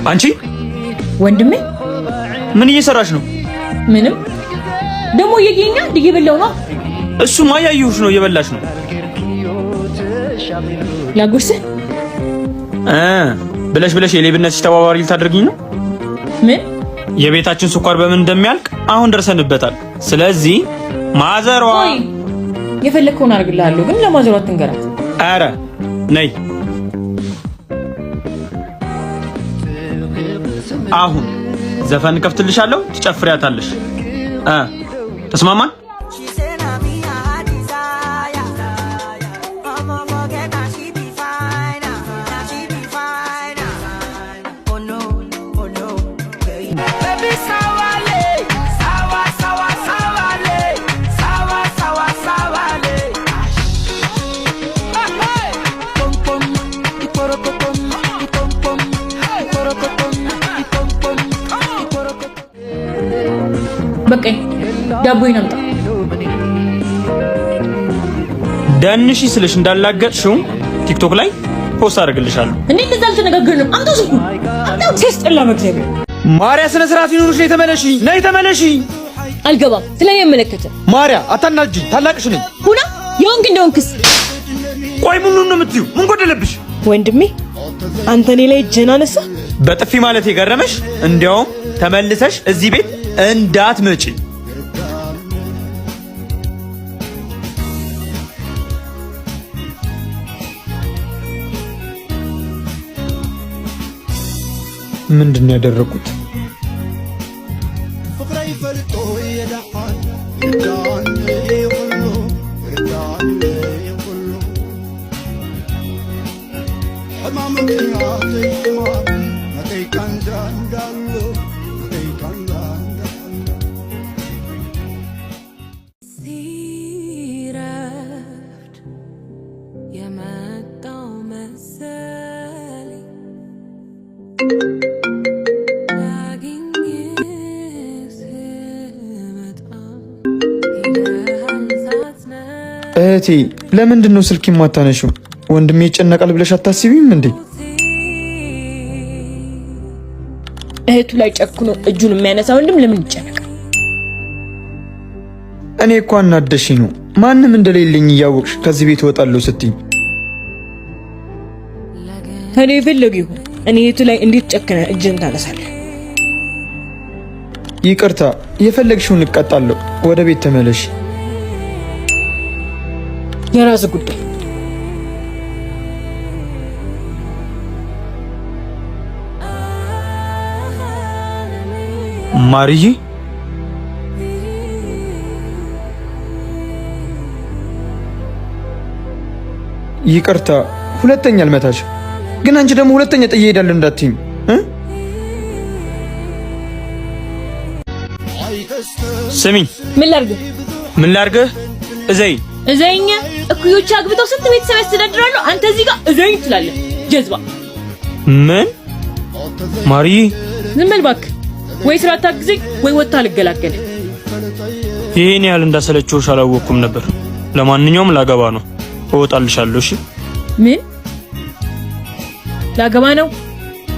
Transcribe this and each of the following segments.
አንቺ ወንድሜ ምን እየሰራሽ ነው? ምንም ደሞ የጌኛ እየበላው ነው። እሱማ ያዩሽ ነው እየበላሽ ነው። ላጉርስ ብለሽ የሌብነትሽ ተባባሪ ልታደርጊኝ ነው? ምን የቤታችን ስኳር በምን እንደሚያልቅ አሁን ደርሰንበታል። ስለዚህ ማዘሯ የፈለከውን አድርግልሃለሁ፣ ግን ለማዘሯ አትንገራት። አረ ነይ አሁን ዘፈን ከፍትልሻለሁ፣ ትጨፍሪያታለሽ። ተስማማን? በቃኝ፣ ዳቦ ይነምጣ። ዳንሺ ስልሽ እንዳላገጥሽው ቲክቶክ ላይ ፖስት አደርግልሻለሁ። እንዴ እንደዛ አልተነጋገርንም። አምጣው ስልኩ አምጣው። ሲስጥላ መክዘብ ማርያ፣ ስነ ስርዓት ይኑርሽ። ነይ ተመለሺ። አልገባም ስለሚመለከተ ማርያ፣ አታናጂ። ታላቅሽ ነኝ ሁና የወንክ እንደወንክስ። ቆይ ምን ነው የምትዩ? ምን ጎደለብሽ? ወንድሜ አንተ እኔ ላይ እጅህን አነሳ። በጥፊ ማለት የገረመሽ? እንዲያውም ተመልሰሽ እዚህ ቤት እንዳትመጪ። ምንድን ያደረኩት? እህቴ ለምንድን ነው ስልክ የማታነሺው? ወንድሜ ይጨነቃል ብለሽ አታስቢም እንዴ? እህቱ ላይ ጨክኖ እጁን የሚያነሳ ወንድም ለምን ይጨነቃል? እኔ እኮ አናደሽኝ ነው። ማንም እንደሌለኝ እያወቅሽ ከዚህ ቤት እወጣለሁ ስትይ እኔ የፈለገ ይሁን። እኔ እህቱ ላይ እንዴት ጨክነ እጅን ታነሳለህ? ይቅርታ፣ የፈለግሽውን እቀጣለሁ። ወደ ቤት ተመለሽ። የራስ ጉዳይ። ማርዬ፣ ይቅርታ፣ ሁለተኛ አልመታሽ። ግን አንቺ ደግሞ ሁለተኛ ጥዬ እሄዳለሁ እንዳትይኝ። ስሚኝ። ምን ላርግህ? እዘይኛ እኩዮች አግብተው ስንት ቤተሰብ ያስተዳድራሉ። አንተ እዚህ ጋር እዘይኝ ትላለህ። ጀዝባ። ምን ማርዬ፣ ዝም በል እባክህ። ወይ ስራ ታግዘኝ ወይ ወጣ ልገላገል። ይሄን ያህል እንዳሰለችውሽ አላወቅኩም ነበር። ለማንኛውም ላገባ ነው፣ እወጣልሻለሁ። እሺ። ምን ላገባ ነው?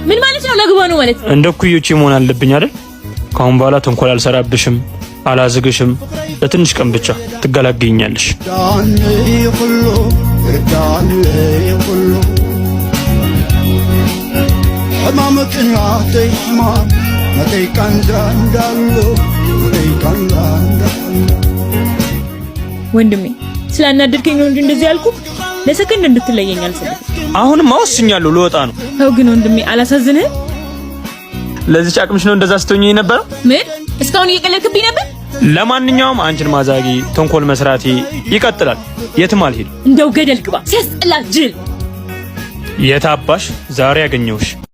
ምን ማለት ነው ላገባ ነው ማለት? እንደ እኩዮቼ መሆን አለብኝ አይደል? ካሁን በኋላ ተንኮል አልሰራብሽም፣ አላዝግሽም። ለትንሽ ቀን ብቻ ትገላገኛለሽ። ወንድሜ ስላናደድከኝ ነው እንጂ እንደዚህ ያልኩት። ለሰከንድ እንድትለየኝ አልፈልግም። አሁንም ወስኛለሁ፣ ልወጣ ነው። ተው ግን ወንድሜ አላሳዝንህም? ለዚህ አቅምሽ ነው እንደዛ ስትሆኚ የነበረው? ምን እስካሁን እየቀለድክብኝ ነበር? ለማንኛውም አንቺን ማዛጊ ተንኮል መስራቴ ይቀጥላል። የትም አልሄድም። እንደው ገደል ግባ። ሲያስጠላ ጅል። የታባሽ ዛሬ ያገኘውሽ